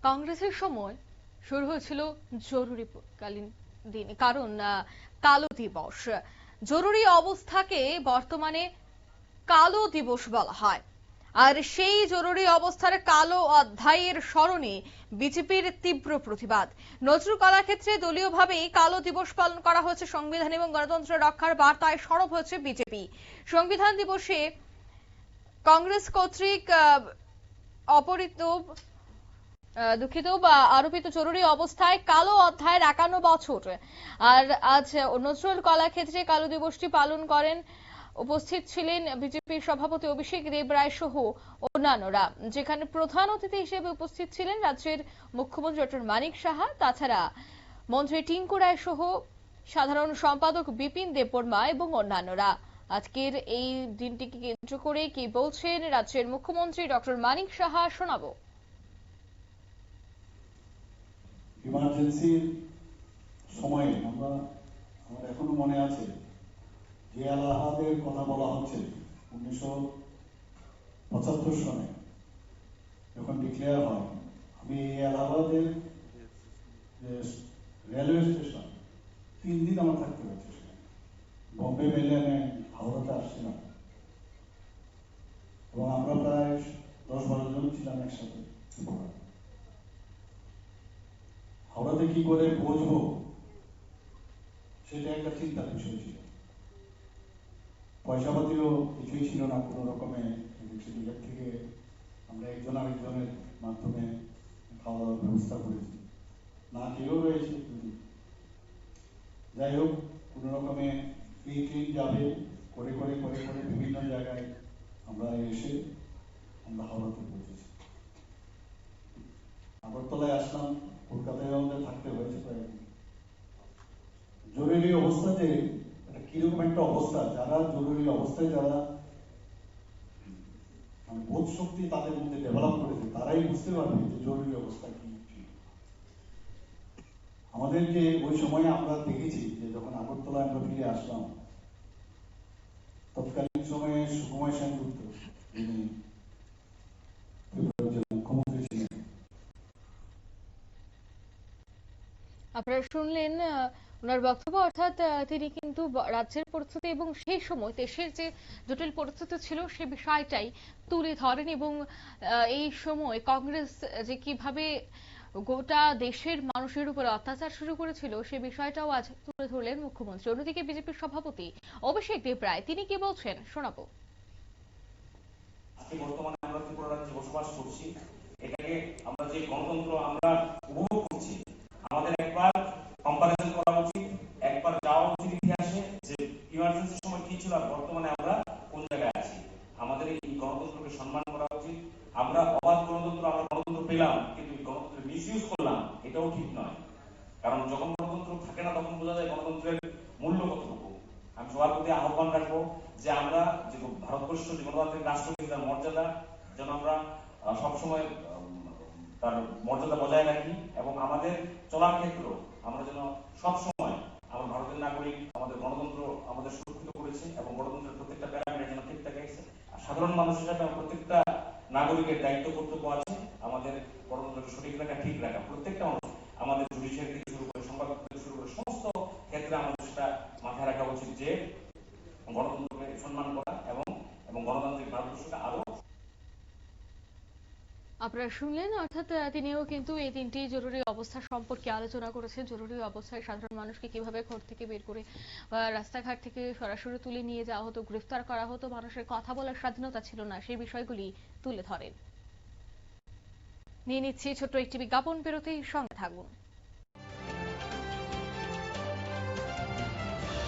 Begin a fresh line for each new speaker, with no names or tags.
কংগ্রেসের সময় শুরু হয়েছিল জরুরিকালীন দিন, কারণ কালো দিবস। জরুরি অবস্থাকে বর্তমানে কালো দিবস বলা হয়। আর সেই জরুরি অবস্থার কালো অধ্যায়ের স্মরণে বিজেপির তীব্র প্রতিবাদ। নজরুল কলাক্ষেত্রে দলীয়ভাবেই কালো দিবস পালন করা হয়েছে। সংবিধান এবং গণতন্ত্র রক্ষার বার্তায় সরব হয়েছে বিজেপি। সংবিধান দিবসে কংগ্রেস কর্তৃক আরোপিত জরুরি অবস্থায় কালো অধ্যায়ের 51 বছর। আর আজ নজরুল কলাক্ষেত্রে কালো দিবসটি পালন করেন। উপস্থিত ছিলেন বিজেপির সভাপতি অভিষেক দেব রায় সহ অন্যান্যরা, যেখানে প্রধান অতিথি হিসেবে উপস্থিত ছিলেন রাজ্যের মুখ্যমন্ত্রী ডক্টর মানিক সাহা, তাছাড়া মন্ত্রী টিঙ্কু রায় সহ সাধারণ সম্পাদক বিপিন দেববর্মা এবং অন্যান্যরা। আজকের এই দিনটিকে কেন্দ্র করে কি বলছেন রাজ্যের মুখ্যমন্ত্রী ডক্টর মানিক সাহা, শোনাবো।
ইমার্জেন্সির সময়ে আমার এখনো মনে আছে যে এলাহাবাদের কথা বলা হচ্ছে 1975 সনে যখন ডিক্লেয়ার হয়। আমি এই এলাহাবাদের রেলওয়ে স্টেশন 3 দিন আমার থাকতে হয়েছে। বম্বে মেলে আমি হাওড়াতে আসছিলাম এবং আমরা প্রায় 10-12 জন ছিলাম একসাথে। হাওড়াতে কি করে পৌঁছবো সেটা একটা চিন্তার বিষয় ছিল। পয়সাপাতিও কিছুই ছিল না, কোনো রকমে সেদিকের থেকে আমরা একজন আরেকজনের মাধ্যমে খাওয়া দাওয়ার ব্যবস্থা করেছি, না কেউ রয়েছে। যাই হোক, কোনো রকমে এই ট্রেন যাবে করে করে করে করে বিভিন্ন জায়গায় আমরা এসে আমরা হাওড়াতে পৌঁছেছি। আগরতলায় আসলাম, কলকাতায় আমাদের থাকতে হয়েছে কয়েকদিন। জরুরি অবস্থাতে কিরকম একটা অবস্থা, যারা জরুরি অবস্থায় যারা বোধ শক্তি তাদের মধ্যে ডেভেলপ করেছে তারাই বুঝতে পারবে যে জরুরি অবস্থা কি। আমাদেরকে ওই সময়ে আমরা দেখেছি যে যখন আগরতলায় আমরা ফিরে আসলাম, তৎকালীন সময়ে সুকুমার সেনগুপ্ত যিনি মুখ্যমন্ত্রী ছিলেন।
আপনারা শুনলেন ওনার বক্তব্য, অর্থাৎ তিনি কিন্তু রাজ্যের পরিস্থিতি এবং সেই সময় দেশের যে জটিল পরিস্থিতি ছিল সে বিষয়টাই তুলে ধরেন এবং এই সময় কংগ্রেস যে কিভাবে গোটা দেশের মানুষের উপর অত্যাচার শুরু করেছিল সে বিষয়টাও আজ তুলে ধরলেন মুখ্যমন্ত্রী। অন্যদিকে বিজেপির সভাপতি অভিষেক দেব রায় তিনি কি বলছেন, শোনাবো।
আজকে বর্তমানে আমরা ত্রিপুরা রাজ্যে বসবাস করছি, এটাকে আমরা যে গণতন্ত্র আমরা উপভোগ করছি, আমাদের একবার কম্পারিজন করা উচিত, একবার যাওয়া উচিত ইতিহাসে যে ইমার্জেন্সির সময় কি ছিল আর বর্তমানে আমরা কোন জায়গায় আছি। আমাদের এই গণতন্ত্রকে সম্মান করা উচিত। আমরা অবাধ গণতন্ত্র পেলাম, কিন্তু গণতন্ত্রের মিসইউজ করলাম, এটাও ঠিক নয়। কারণ যখন গণতন্ত্র থাকে না তখন বোঝা যায় গণতন্ত্রের মূল্য কতটুকু। আমি সবার প্রতি আহ্বান রাখবো যে আমরা যে ভারতবর্ষ যে গণতান্ত্রিক রাষ্ট্র, তার মর্যাদা যেন আমরা সবসময় তার মর্যাদা বজায় রাখি এবং আমাদের চলার ক্ষেত্র আমরা যেন সবসময় আমরা ভারতের নাগরিক, আমাদের গণতন্ত্র আমাদের সুরক্ষিত করেছে এবং গণতন্ত্রের প্রত্যেকটা প্যারামিটার যেন ঠিক থাকে। আর সাধারণ মানুষ হিসাবে প্রত্যেকটা নাগরিকের দায়িত্ব কর্তব্য আছে আমাদের গণতন্ত্রকে সঠিক রাখা, ঠিক রাখা। প্রত্যেকটা মানুষ আমাদের জুডিশিয়ারি থেকে শুরু করে সংবাদ থেকে শুরু করে সমস্ত ক্ষেত্রে আমাদের সেটা মাথায় রাখা উচিত যে গণতন্ত্রকে সম্মান করা এবং গণতান্ত্রিক ভারতবর্ষকে আরো।
আপনারা শুনলেন, অর্থাৎ তিনিও কিন্তু এই 3টি জরুরি অবস্থা সম্পর্কে আলোচনা করেছেন। জরুরি অবস্থায় সাধারণ মানুষকে কিভাবে ঘর থেকে বের করে রাস্তাঘাট থেকে সরাসরি তুলে নিয়ে যাওয়া হতো, গ্রেফতার করা হতো, মানুষের কথা বলার স্বাধীনতা ছিল না, সেই বিষয়গুলি তুলে ধরেন। নিয়ে নিচ্ছি ছোট্ট একটি বিজ্ঞাপন, বিরতির সঙ্গে থাকুন।